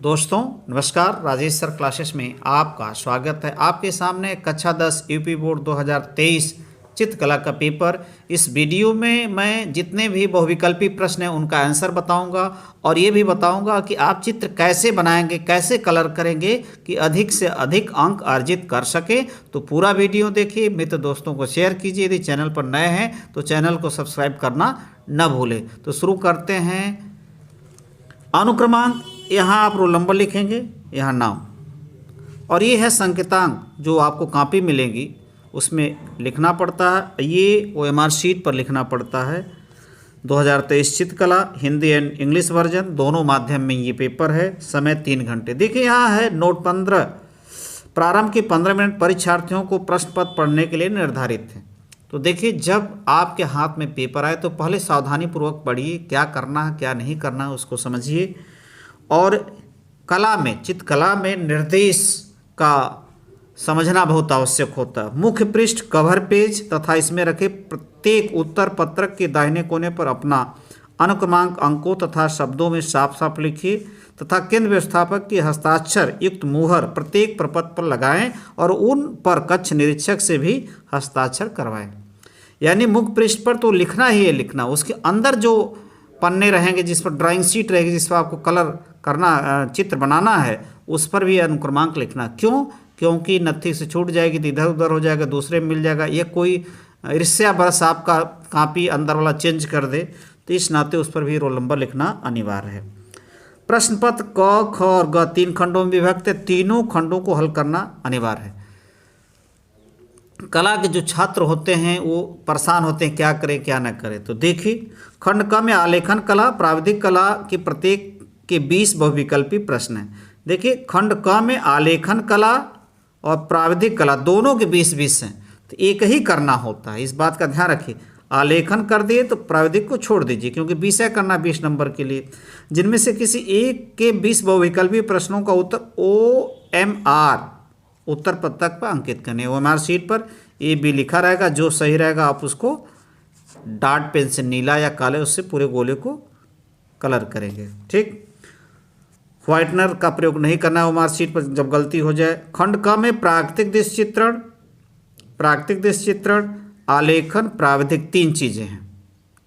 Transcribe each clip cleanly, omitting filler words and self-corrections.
दोस्तों नमस्कार। Rajesh sir classes में आपका स्वागत है। आपके सामने कक्षा 10 यूपी बोर्ड 2023 चित्रकला का पेपर। इस वीडियो में मैं जितने भी बहुविकल्पी प्रश्न हैं उनका आंसर बताऊंगा और ये भी बताऊंगा कि आप चित्र कैसे बनाएंगे, कैसे कलर करेंगे कि अधिक से अधिक अंक अर्जित कर सके। तो पूरा वीडियो देखिए, मित्र दोस्तों को शेयर कीजिए। यदि चैनल पर नए हैं तो चैनल को सब्सक्राइब करना न भूलें। तो शुरू करते हैं। अनुक्रमांक, यहाँ आप रोल नंबर लिखेंगे, यहाँ नाम, और ये है संकेतांक जो आपको कॉपी मिलेगी उसमें लिखना पड़ता है। ये OMR शीट पर लिखना पड़ता है। 2023 चित्रकला हिंदी एंड इंग्लिश वर्जन दोनों माध्यम में ये पेपर है। समय 3 घंटे। देखिए यहाँ है नोट 15। प्रारंभ के 15 मिनट परीक्षार्थियों को प्रश्न पत्र पढ़ने के लिए निर्धारित थे। तो देखिए, जब आपके हाथ में पेपर आए तो पहले सावधानीपूर्वक पढ़िए, क्या करना है क्या नहीं करना है उसको समझिए। और कला में, चित्रकला में निर्देश का समझना बहुत आवश्यक होता है। मुख्य पृष्ठ, कवर पेज तथा इसमें रखे प्रत्येक उत्तर पत्रक के दाहिने कोने पर अपना अनुक्रमांक अंकों तथा शब्दों में साफ साफ लिखिए तथा केंद्र व्यवस्थापक के हस्ताक्षर युक्त मुहर प्रत्येक प्रपत्र पर लगाएं और उन पर कक्ष निरीक्षक से भी हस्ताक्षर करवाएं। यानी मुख्य पृष्ठ पर तो लिखना ही है लिखना, उसके अंदर जो पन्ने रहेंगे जिस पर ड्राइंग शीट रहेगी, जिस पर आपको कलर करना, चित्र बनाना है, उस पर भी अनुक्रमांक लिखना। क्यों? क्योंकि नत्थी से छूट जाएगी तो इधर उधर हो जाएगा, दूसरे में मिल जाएगा। ये कोई ईर्ष्यावश आपका कॉपी अंदर वाला चेंज कर दे तो इस नाते उस पर भी रोल नंबर लिखना अनिवार्य है। प्रश्न पत्र क, ख और ग 3 खंडों में विभक्त है। तीनों खंडों को हल करना अनिवार्य है। कला के जो छात्र होते हैं वो परेशान होते हैं, क्या करें क्या न करें। तो देखिए, खंड क में आलेखन कला, प्राविधिक कला के प्रत्येक के 20 बहुविकल्पी प्रश्न हैं। देखिए, खंड क में आलेखन कला और प्राविधिक कला दोनों के 20-20 हैं, तो एक ही करना होता है। इस बात का ध्यान रखिए। आलेखन कर दिए तो प्राविधिक को छोड़ दीजिए, क्योंकि 20 है करना 20 नंबर के लिए। जिनमें से किसी एक के 20 बहुविकल्पी प्रश्नों का उत्तर OMR उत्तर पत्रक पर अंकित करने। OMR शीट पर A-B लिखा रहेगा, जो सही रहेगा आप उसको डार्ट पेन से, नीला या काले, उससे पूरे गोले को कलर करेंगे। ठीक, व्हाइटनर का प्रयोग नहीं करना है OMR शीट पर जब गलती हो जाए। खंड क में प्राकृतिक दृश्य चित्रण, प्राकृतिक दृश्य चित्रण, आलेखन, प्राविधिक 3 चीज़ें हैं।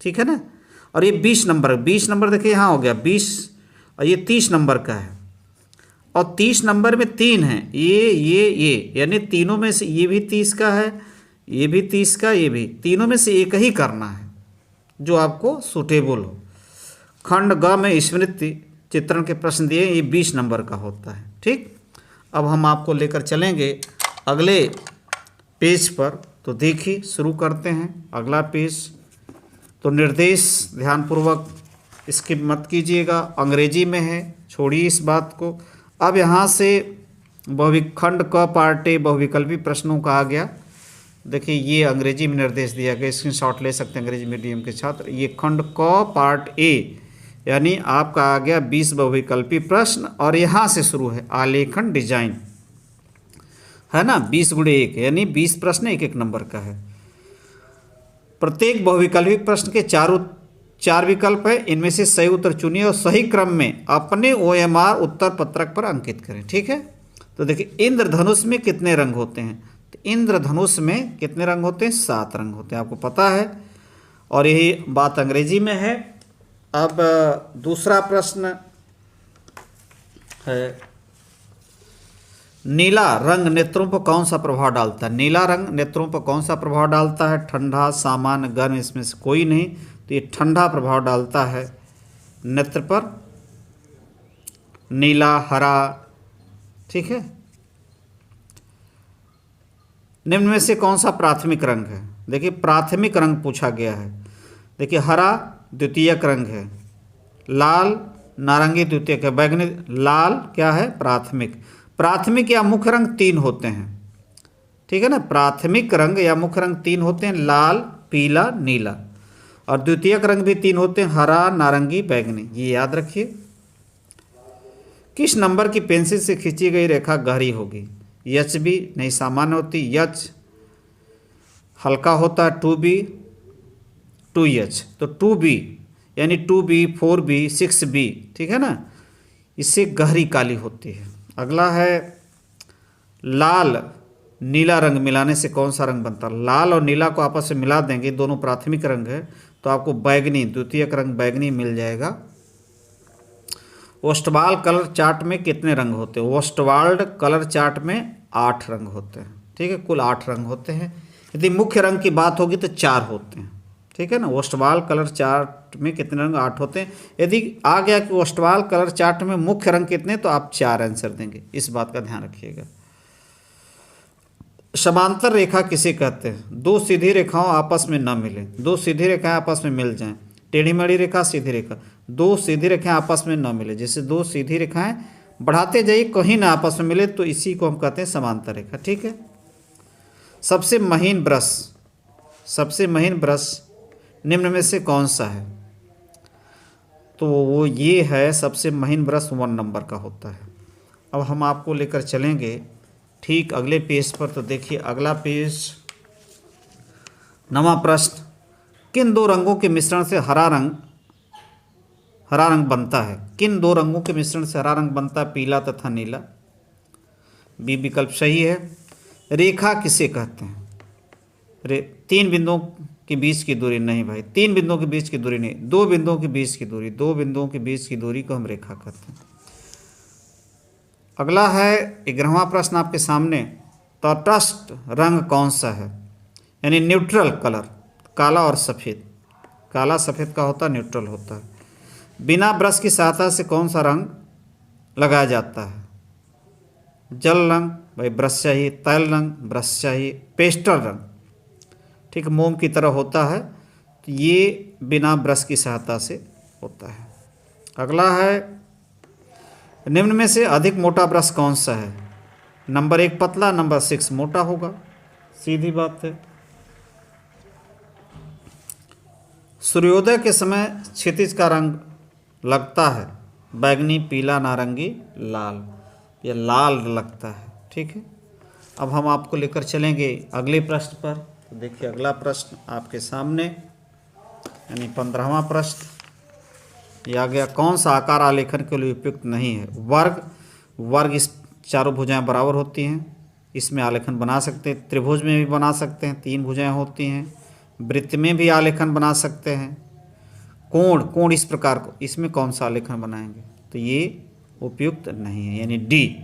ठीक है ना। और ये 20 नंबर देखिए यहाँ हो गया 20, और ये 30 नंबर का है। और 30 नंबर में 3 हैं, ये, यानी तीनों में से ये भी 30 का है, ये भी 30 का, ये भी, तीनों में से एक ही करना है जो आपको सूटेबल हो। खंड ग में स्मृति चित्रण के प्रश्न दिए, ये 20 नंबर का होता है। ठीक, अब हम आपको लेकर चलेंगे अगले पेज पर। तो देखिए, शुरू करते हैं अगला पेज। तो निर्देश ध्यानपूर्वक इसकी मत कीजिएगा, अंग्रेजी में है, छोड़िए इस बात को। अब यहाँ से खंड क पार्ट ए बहुविकल्पी प्रश्नों का आ गया। देखिए, ये अंग्रेजी में निर्देश दिया गया, स्क्रीनशॉट ले सकते हैं अंग्रेजी मीडियम के छात्र। ये खंड क पार्ट ए यानी आपका आ गया 20 बहुविकल्पी प्रश्न, और यहाँ से शुरू है आलेखन डिजाइन, है ना। 20x1 यानी 20 प्रश्न 1-1 नंबर का है। प्रत्येक बहुविकल्पी प्रश्न के 4 विकल्प है, इनमें से सही उत्तर चुनिए और सही क्रम में अपने OMR उत्तर पत्रक पर अंकित करें। ठीक है। तो देखिए, इंद्रधनुष में कितने रंग होते हैं? तो इंद्रधनुष में कितने रंग होते हैं? 7 रंग होते हैं, आपको पता है, और यही बात अंग्रेजी में है। अब दूसरा प्रश्न है, नीला रंग नेत्रों पर कौन सा प्रभाव डालता है? नीला रंग नेत्रों पर कौन सा प्रभाव डालता है? ठंडा, सामान्य, गर्म, इसमें से कोई नहीं। तो ये ठंडा प्रभाव डालता है नेत्र पर, नीला, हरा। ठीक है। निम्न में से कौन सा प्राथमिक रंग है? देखिए, प्राथमिक रंग पूछा गया है। देखिए, हरा द्वितीयक रंग है, लाल नारंगी द्वितीयक है, बैंगनी, लाल क्या है? प्राथमिक। प्राथमिक या मुख्य रंग 3 होते हैं। ठीक है ना। प्राथमिक रंग या मुख्य रंग 3 होते हैं, लाल, पीला, नीला। और द्वितीयक रंग भी 3 होते हैं, हरा, नारंगी, बैंगनी। ये याद रखिए। किस नंबर की पेंसिल से खींची गई रेखा गहरी होगी? HB नहीं, सामान्य होती। H हल्का होता है, 2B, 2H। तो 2B यानी 2B, 4B, 6B। ठीक है ना। इससे गहरी काली होती है। अगला है लाल नीला रंग मिलाने से कौन सा रंग बनता है? लाल और नीला को आपस में मिला देंगे, दोनों प्राथमिक रंग है, तो आपको बैगनी, द्वितीयक रंग बैगनी मिल जाएगा। ओस्टवाल कलर चार्ट में कितने रंग होते हैं? ओस्टवाल्ड कलर चार्ट में 8 रंग होते हैं। ठीक है, कुल 8 रंग होते हैं। यदि मुख्य रंग की बात होगी तो 4 होते हैं। ठीक है ना, ओस्टवाल कलर चार्ट में कितने रंग? 8 होते हैं। यदि आ गया कि ओस्टवाल कलर चार्ट में मुख्य रंग कितने, तो आप 4 आंसर देंगे। इस बात का ध्यान रखिएगा। समांतर रेखा किसे कहते हैं? दो सीधी रेखाओं आपस में न मिले, दो सीधी रेखाएं आपस में मिल जाएं। टेढ़ी मेढ़ी रेखा, सीधी रेखा, दो सीधी रेखाएं आपस में न मिले, जैसे दो सीधी रेखाएं बढ़ाते जाइए कहीं ना आपस में मिले, तो इसी को हम कहते हैं समांतर रेखा। ठीक है। सबसे महीन ब्रश, सबसे महीन ब्रश निम्न में से कौन सा है? तो वो ये है, सबसे महीन ब्रश 1 नंबर का होता है। अब हम आपको लेकर चलेंगे ठीक अगले पेज पर। तो देखिए अगला पेज, 9वां प्रश्न, किन दो रंगों के मिश्रण से हरा रंग बनता है? किन दो रंगों के मिश्रण से हरा रंग बनता है? पीला तथा नीला। बी विकल्प सही है। रेखा किसे कहते हैं? 3 बिंदुओं के बीच की दूरी, नहीं भाई, 3 बिंदुओं के बीच की दूरी नहीं, 2 बिंदुओं के बीच की दूरी, 2 बिंदुओं के बीच की दूरी को हम रेखा कहते हैं। अगला है 11वां प्रश्न आपके सामने, तटस्थ रंग कौन सा है? यानी न्यूट्रल कलर, काला और सफ़ेद। काला सफ़ेद का होता है, न्यूट्रल होता है। बिना ब्रश की सहायता से कौन सा रंग लगाया जाता है? जल रंग, भाई ब्रश चाहिए। तैल रंग, ब्रश चाहिए। पेस्टल रंग, ठीक, मोम की तरह होता है, तो ये बिना ब्रश की सहायता से होता है। अगला है, निम्न में से अधिक मोटा ब्रश कौन सा है? नंबर 1 पतला, नंबर 6 मोटा होगा, सीधी बात है। सूर्योदय के समय क्षितिज का रंग लगता है बैगनी, पीला, नारंगी, लाल। यह लाल लगता है। ठीक है। अब हम आपको लेकर चलेंगे अगले प्रश्न पर। तो देखिए अगला प्रश्न आपके सामने, यानी 15वां प्रश्न, यह आ गया, कौन सा आकार आलेखन के लिए उपयुक्त नहीं है? वर्ग इस चारों भुजाएं बराबर होती हैं, इसमें आलेखन बना सकते हैं। त्रिभुज में भी बना सकते हैं, 3 भुजाएं होती हैं। वृत्त में भी आलेखन बना सकते हैं। कोण इस प्रकार को, इसमें कौन सा आलेखन बनाएंगे? तो ये उपयुक्त नहीं है, यानी डी।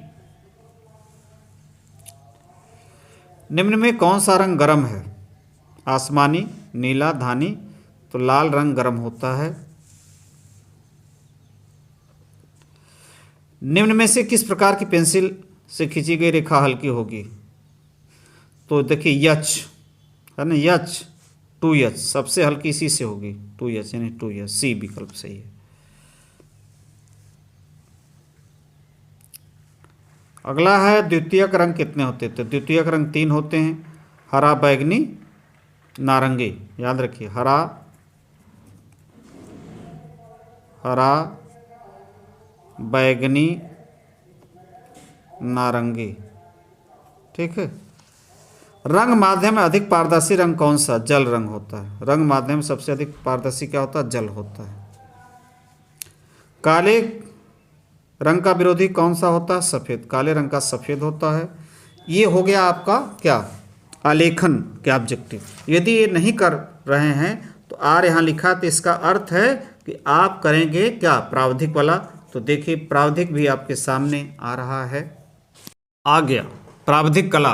निम्न में कौन सा रंग गर्म है? आसमानी, नीला, धानी। तो लाल रंग गर्म होता है। निम्न में से किस प्रकार की पेंसिल से खींची गई रेखा हल्की होगी? तो देखिए यच है ना, यच, 2H सबसे हल्की इसी से होगी, 2H यानी 2H, सी विकल्प सही है। अगला है, द्वितीयक रंग कितने होते हैं? तो द्वितीयक रंग 3 होते हैं, हरा, बैगनी, नारंगी। याद रखिए, हरा, बैगनी, नारंगी। ठीक है। रंग माध्यम में अधिक पारदर्शी रंग कौन सा? जल रंग होता है। रंग माध्यम में सबसे अधिक पारदर्शी क्या होता है? जल होता है। काले रंग का विरोधी कौन सा होता है? सफ़ेद। काले रंग का सफ़ेद होता है। ये हो गया आपका क्या? आलेखन के ऑब्जेक्टिव। यदि ये नहीं कर रहे हैं तो आर यहाँ लिखा, तो इसका अर्थ है कि आप करेंगे क्या? प्रावधिक वाला। तो देखिए प्रावधिक भी आपके सामने आ रहा है, आ गया प्रावधिक कला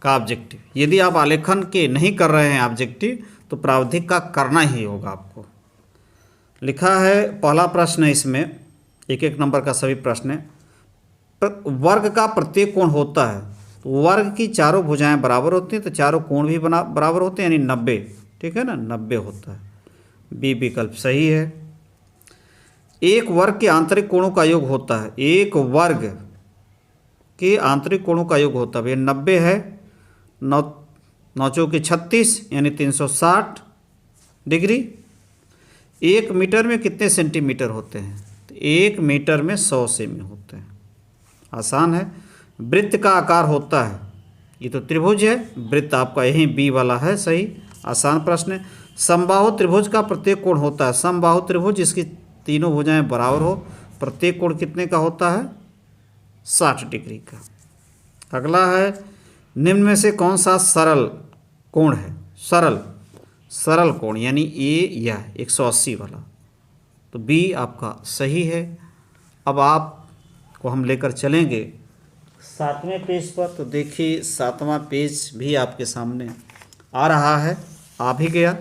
का ऑब्जेक्टिव। यदि आप आलेखन के नहीं कर रहे हैं ऑब्जेक्टिव, तो प्रावधिक का करना ही होगा आपको। लिखा है पहला प्रश्न है, इसमें 1-1 नंबर का सभी प्रश्न है। वर्ग का प्रत्येक कोण होता है, तो वर्ग की चारों भुजाएं बराबर होती हैं, तो चारों कोण भी बराबर होते हैं, यानी 90। ठीक है ना, 90 होता है। बी विकल्प सही है। एक वर्ग के आंतरिक कोणों का योग होता है, एक वर्ग के आंतरिक कोणों का योग होता है। 90 है, 9 चौके 36 यानी 360 डिग्री। 1 मीटर में कितने सेंटीमीटर होते हैं? तो 1 मीटर में 100 सेमी होते हैं। आसान है। वृत्त का आकार होता है, ये तो त्रिभुज है, वृत्त आपका यही बी वाला है, सही, आसान प्रश्न है। समबाहु त्रिभुज का प्रत्येक कोण होता है, समबाहु त्रिभुज जिसकी तीनों भुजाएं बराबर हो, प्रत्येक कोण कितने का होता है? 60 डिग्री का। अगला है निम्न में से कौन सा सरल कोण है? सरल कोण यानी ए या 180 वाला, तो बी आपका सही है। अब आपको हम लेकर चलेंगे 7वें पेज पर। तो देखिए 7वां पेज भी आपके सामने आ रहा है, आ भी गया।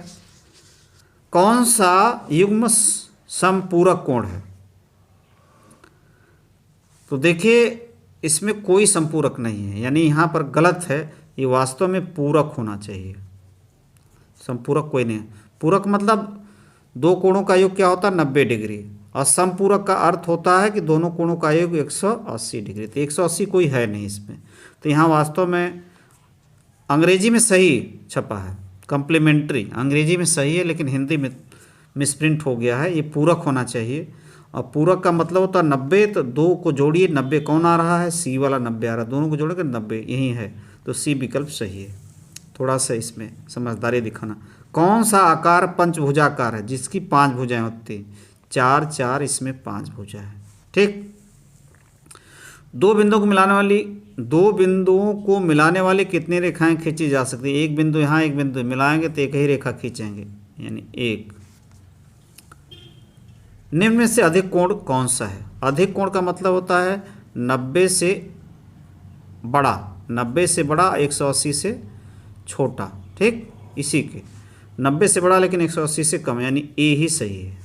कौन सा युग्म समपूरक कोण है? तो देखिए इसमें कोई संपूरक नहीं है, यानी यहाँ पर गलत है, ये वास्तव में पूरक होना चाहिए। संपूरक कोई नहीं है। पूरक मतलब दो कोणों का योग क्या होता है? 90 डिग्री। और समपूरक का अर्थ होता है कि दोनों कोणों का योग 180 डिग्री। तो 180 कोई है नहीं इसमें, तो यहाँ वास्तव में अंग्रेजी में सही छपा है, कम्प्लीमेंट्री अंग्रेजी में सही है, लेकिन हिंदी में मिसप्रिंट हो गया है। ये पूरक होना चाहिए, और पूरक का मतलब होता है 90, तो दो को जोड़िए, 90 कौन आ रहा है? सी वाला 90 आ रहा है, दोनों को जोड़ेंगे 90, यही है। तो सी विकल्प सही है। थोड़ा सा इसमें समझदारी दिखाना। कौन सा आकार पंचभुजाकार है जिसकी 5 भुजाएं होती हैं? 4 4, इसमें 5 भुजा है। ठीक। दो बिंदुओं को मिलाने वाली कितनी रेखाएं खींची जा सकती है? एक बिंदु यहाँ, एक बिंदु मिलाएंगे तो एक ही रेखा खींचेंगे, यानी एक। निम्न में से अधिक कोण कौन सा है? अधिक कोण का मतलब होता है 90 से बड़ा, 90 से बड़ा, 180 से छोटा। ठीक, इसी के 90 से बड़ा लेकिन 180 से कम, यानी ए ही सही है।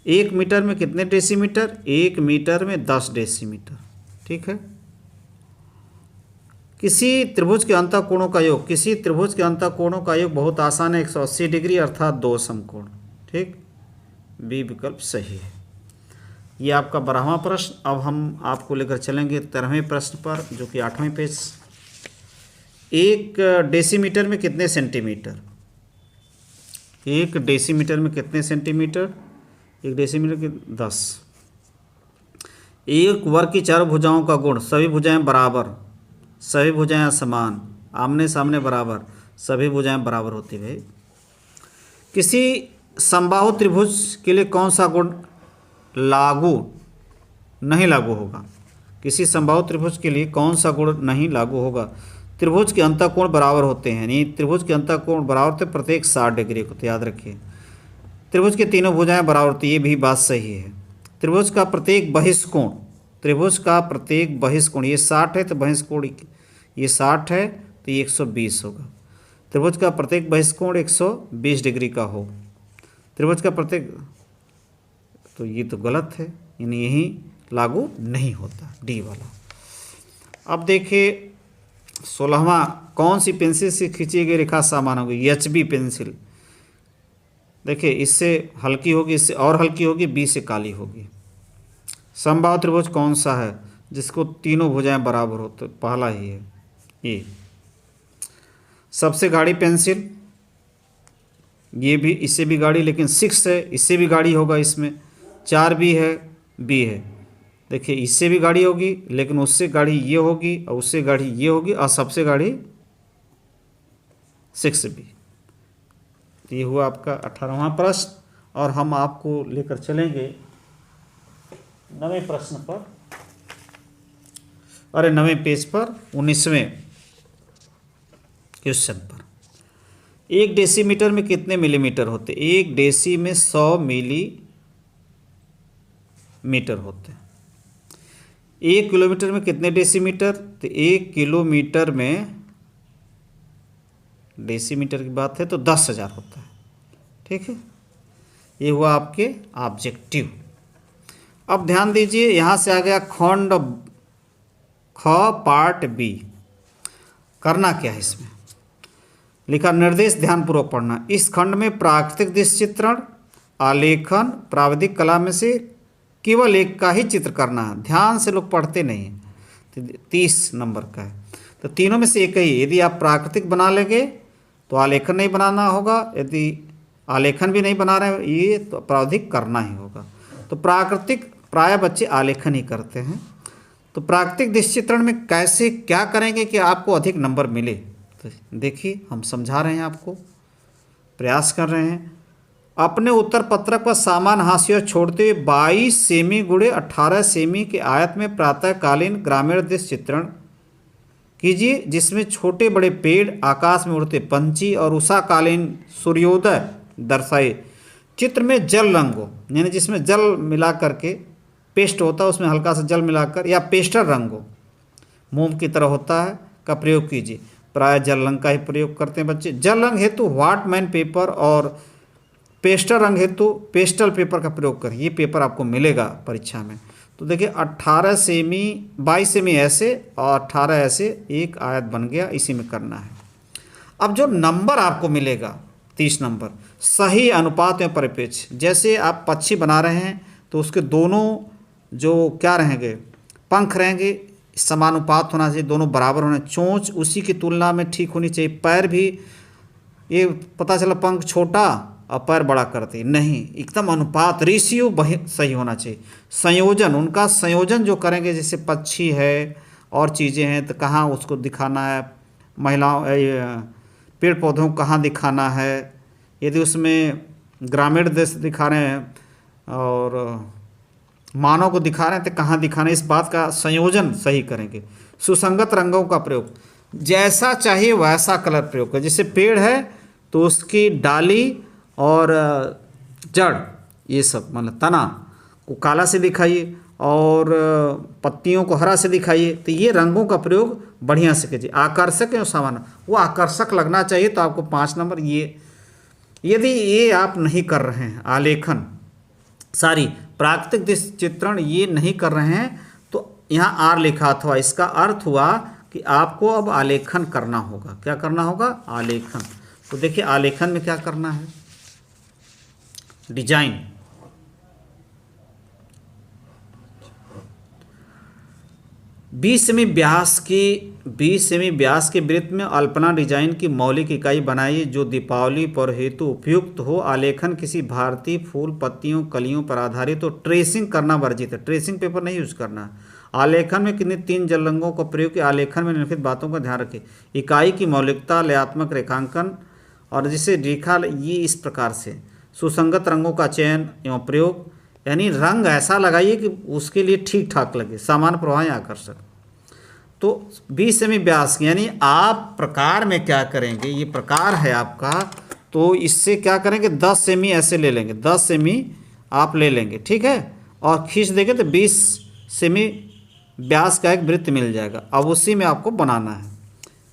1 मीटर में कितने डेसीमीटर? 1 मीटर में 10 डेसीमीटर। ठीक है। किसी त्रिभुज के अंतःकोणों का योग, किसी त्रिभुज के अंतःकोणों का योग बहुत आसान है, 180 डिग्री, अर्थात 2 समकोण। ठीक, बी विकल्प सही है। ये आपका 12वां प्रश्न। अब हम आपको लेकर चलेंगे 13वें प्रश्न पर, जो कि 8वें पेज। 1 डेसीमीटर में कितने सेंटीमीटर? 1 डेसीमीटर में कितने सेंटीमीटर? 1 डेसीमीटर के 10। एक वर्ग की 4 भुजाओं का गुण, सभी भुजाएं बराबर, सभी भुजाएं समान, आमने सामने बराबर, सभी भुजाएं बराबर होती है। किसी समबाहु त्रिभुज के लिए कौन सा गुण नहीं लागू होगा? किसी समबाहु त्रिभुज के लिए कौन सा गुण नहीं लागू होगा? त्रिभुज के अंतःकोण बराबर होते हैं, यानी त्रिभुज के अंतःकोण बराबर होते प्रत्येक 60 डिग्री को, तो याद रखिए। त्रिभुज की तीनों भुजाएं बराबर होती है, ये भी बात सही है। त्रिभुज का प्रत्येक बहिष्कोण, त्रिभुज का प्रत्येक बहिष्कोण, ये 60 है तो बहिष्कोण ये 60 है तो ये 120 होगा। त्रिभुज का प्रत्येक बहिष्कोण 120 डिग्री का हो। त्रिभुज का प्रत्येक, तो ये तो गलत है, यानी यही लागू नहीं होता, डी वाला। अब देखिए 16वां, कौन सी पेंसिल से खींची गई रेखा समान होगी? HB pencil. देखिए इससे हल्की होगी, इससे और हल्की होगी, बी से काली होगी। समबाहु त्रिभुज कौन सा है जिसको तीनों भुजाएं बराबर हो? तो पहला ही है, ए। सबसे गाढ़ी पेंसिल, ये भी, इससे भी गाढ़ी, लेकिन 6 है, इससे भी गाढ़ी होगा, इसमें 4 भी है, बी है। देखिए इससे भी गाढ़ी होगी, लेकिन उससे गाढ़ी ये होगी, और उससे गाढ़ी ये होगी, और सबसे गाढ़ी 6B। तो ये हुआ आपका 18वां प्रश्न। और हम आपको लेकर चलेंगे 9वें प्रश्न पर, अरे 9वें पेज पर 19वें क्वेश्चन पर। 1 डेसीमीटर में कितने मिलीमीटर होते? 1 डेसी में 100 मिलीमीटर होते हैं। 1 किलोमीटर में कितने डेसीमीटर? तो 1 किलोमीटर में, डेसीमीटर की बात है तो 10,000 होता है। ठीक है, ये हुआ आपके ऑब्जेक्टिव। अब ध्यान दीजिए, यहाँ से आ गया खंड ख पार्ट बी। करना क्या है इसमें? लिखा निर्देश ध्यानपूर्वक पढ़ना। इस खंड में प्राकृतिक दृश्य चित्रण, आलेखन, प्राविधिक कला में से केवल एक का ही चित्र करना है। ध्यान से लोग पढ़ते नहीं हैं, तो 30 नंबर का है, तो तीनों में से एक ही। यदि आप प्राकृतिक बना लेंगे तो आलेखन नहीं बनाना होगा, यदि आलेखन भी नहीं बना रहे हैं ये, तो प्राविधिक करना ही होगा। तो प्राकृतिक प्राय बच्चे आलेखन ही करते हैं। तो प्राकृतिक दृश्य चित्रण में कैसे क्या करेंगे कि आपको अधिक नंबर मिले? तो देखिए हम समझा रहे हैं, आपको प्रयास कर रहे हैं। अपने उत्तर पत्रक पर सामान्य हाशिया छोड़ते हुए 22 सेमी गुणे 18 सेमी के आयत में प्रातःकालीन ग्रामीण दृश्य चित्रण कीजिए, जिसमें छोटे बड़े पेड़, आकाश में उड़ते पंछी और उषाकालीन सूर्योदय दर्शाए। चित्र में जल रंग हो, यानी जिसमें जल मिला करके पेस्ट होता है, उसमें हल्का सा जल मिलाकर, या पेस्टर रंग हो, मोम की तरह होता है, का प्रयोग कीजिए। प्राय जल रंग का ही प्रयोग करते हैं बच्चे। जल रंग हेतु व्हाटमैन पेपर और पेस्टर रंग हेतु पेस्टल पेपर का प्रयोग करें। ये पेपर आपको मिलेगा परीक्षा में। तो देखिए 18 सेमी 22 सेमी ऐसे और 18 ऐसे एक आयत बन गया, इसी में करना है। अब जो नंबर आपको मिलेगा 30 नंबर, सही अनुपात में परिप्रेक्ष्य। जैसे आप पक्षी बना रहे हैं तो उसके दोनों जो क्या रहेंगे, पंख रहेंगे, समानुपात होना चाहिए, दोनों बराबर होने। चोंच उसी की तुलना में ठीक होनी चाहिए। पैर भी, ये पता चला पंख छोटा और पैर बड़ा करते, नहीं, एकदम अनुपात रेशियो सही होना चाहिए। संयोजन, उनका संयोजन जो करेंगे, जैसे पक्षी है और चीज़ें हैं तो कहाँ उसको दिखाना है, महिलाओं पेड़ पौधों को कहाँ दिखाना है, यदि उसमें ग्रामीण दृश्य दिखा रहे हैं और मानव को दिखा रहे हैं तो कहाँ दिखाना है, इस बात का संयोजन सही करेंगे। सुसंगत रंगों का प्रयोग, जैसा चाहिए वैसा कलर प्रयोग करें। जैसे पेड़ है तो उसकी डाली और जड़, ये सब मतलब तना को काला से दिखाइए और पत्तियों को हरा से दिखाइए। तो ये रंगों का प्रयोग बढ़िया से कीजिए। आकर्षक है सामान्य, वो आकर्षक लगना चाहिए, तो आपको 5 नंबर। ये यदि ये आप नहीं कर रहे हैं, आलेखन सारी प्राकृतिक दृश्य चित्रण ये नहीं कर रहे हैं, तो यहाँ आर लिखा था, इसका अर्थ हुआ कि आपको अब आलेखन करना होगा। क्या करना होगा? आलेखन। तो देखिए आलेखन में क्या करना है, डिजाइन। बीस सेमी व्यास के वृत्त में अल्पना डिजाइन की मौलिक इकाई बनाइए जो दीपावली पर हेतु उपयुक्त हो। आलेखन किसी भारतीय फूल, पत्तियों, कलियों पर आधारित हो। ट्रेसिंग करना वर्जित है, ट्रेसिंग पेपर नहीं यूज करना। आलेखन में किन्हीं 3 जल रंगों का प्रयोग किया। आलेखन में निम्नलिखित बातों का ध्यान रखें। इकाई की मौलिकता, लयात्मक रेखांकन और जिसे रेखा ये इस प्रकार से। सुसंगत रंगों का चयन एवं प्रयोग, यानी रंग ऐसा लगाइए कि उसके लिए ठीक ठाक लगे। सामान्य प्रवाह या आकर्षक। तो 20 सेमी व्यास, यानी आप प्रकार में क्या करेंगे, ये प्रकार है आपका, तो इससे क्या करेंगे 10 सेमी ऐसे ले लेंगे, 10 सेमी आप ले लेंगे, ठीक है, और खींच देंगे तो 20 सेमी व्यास का एक वृत्त मिल जाएगा। अब उसी में आपको बनाना है।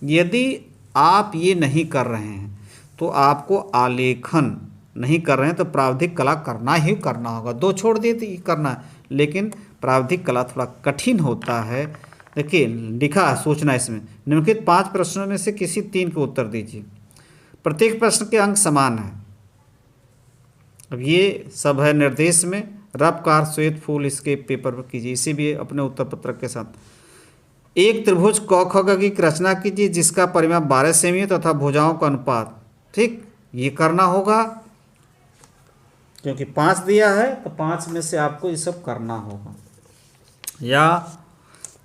यदि आप ये नहीं कर रहे हैं तो आपको आलेखन नहीं कर रहे हैं तो प्रावधिक कला करना ही करना होगा। 2 छोड़ दिए तो ये करना है, लेकिन प्रावधिक कला थोड़ा कठिन होता है। देखिए लिखा है, सोचना इसमें। निम्नलिखित 5 प्रश्नों में से किसी 3 के उत्तर दीजिए। प्रत्येक प्रश्न के अंक समान है। अब ये सब है निर्देश में। रफकार श्वेत फूल इसके पेपर पर कीजिए, इसे भी अपने उत्तर पत्रक के साथ। एक त्रिभुज क ख ग की रचना कीजिए जिसका परिमाप 12 सेमी है तथा भुजाओं का अनुपात, ठीक, ये करना होगा क्योंकि 5 दिया है तो 5 में से आपको ये सब करना होगा। या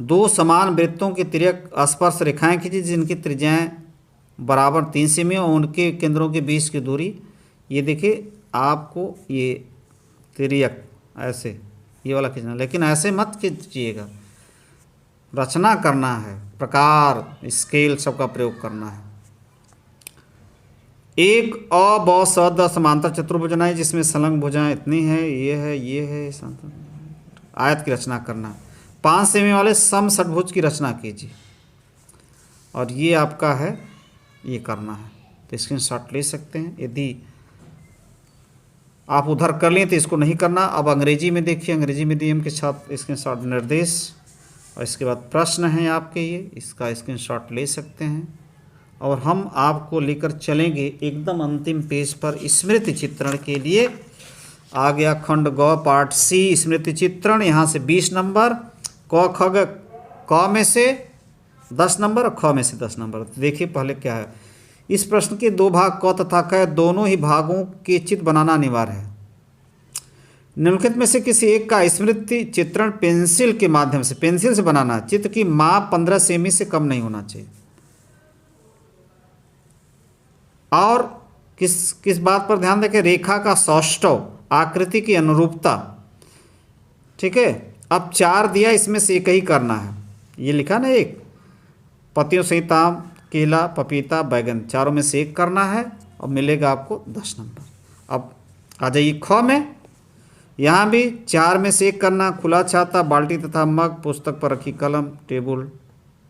2 समान वृत्तों की तिर्यक स्पर्श रेखाएं कीजिए जिनकी त्रिज्याएं बराबर 3 सेमी और उनके केंद्रों के बीच की दूरी। ये देखिए आपको ये तिर्यक ऐसे ये वाला खींचना, लेकिन ऐसे मत खींचिएगा, रचना करना है, प्रकार स्केल सबका प्रयोग करना है। एक अ ब स द समांतर चतुर्भुज बनाए जिसमें संलग्न भुजाएं इतनी है, ये है, ये है, आयत की रचना करना है। 5 सेमी वाले सम षटभुज की रचना कीजिए और ये आपका है, ये करना है। तो स्क्रीनशॉट ले सकते हैं। यदि आप उधर कर लें तो इसको नहीं करना। अब अंग्रेजी में देखिए, अंग्रेजी मीडियम के साथ स्क्रीनशॉट निर्देश और इसके बाद प्रश्न हैं आपके, ये इसका स्क्रीनशॉट ले सकते हैं। और हम आपको लेकर चलेंगे एकदम अंतिम पेज पर स्मृति चित्रण के लिए। आ गया खंड ग पार्ट सी स्मृति चित्रण। यहाँ से 20 नंबर, क ख ग, क में से 10 नंबर और ख में से 10 नंबर। देखिए पहले क्या है। इस प्रश्न के 2 भाग क तथा ख दोनों ही भागों के चित्र बनाना अनिवार्य है। निम्नलिखित में से किसी एक का स्मृति चित्रण पेंसिल के माध्यम से, पेंसिल से बनाना। चित्र की माप 15 सेमी से कम नहीं होना चाहिए और किस बात पर ध्यान दें? रेखा का सौष्ठव, आकृति की अनुरूपता। ठीक है, अब 4 दिया, इसमें से एक ही करना है। ये लिखा ना, एक पत्तियों सहित आम, केला, पपीता, बैगन, चारों में से एक करना है और मिलेगा आपको 10 नंबर। अब आ जाइए ख में। यहाँ भी 4 में से एक करना, खुला छाता, बाल्टी तथा मग, पुस्तक पर रखी कलम, टेबल,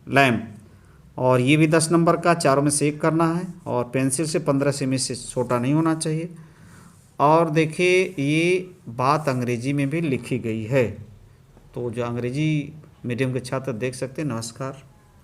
लैम्प, और ये भी 10 नंबर का, चारों में से एक करना है। और पेंसिल से 15 सेमी से छोटा नहीं होना चाहिए। और देखिए ये बात अंग्रेजी में भी लिखी गई है, तो जो अंग्रेजी मीडियम के छात्र देख सकते हैं। नमस्कार।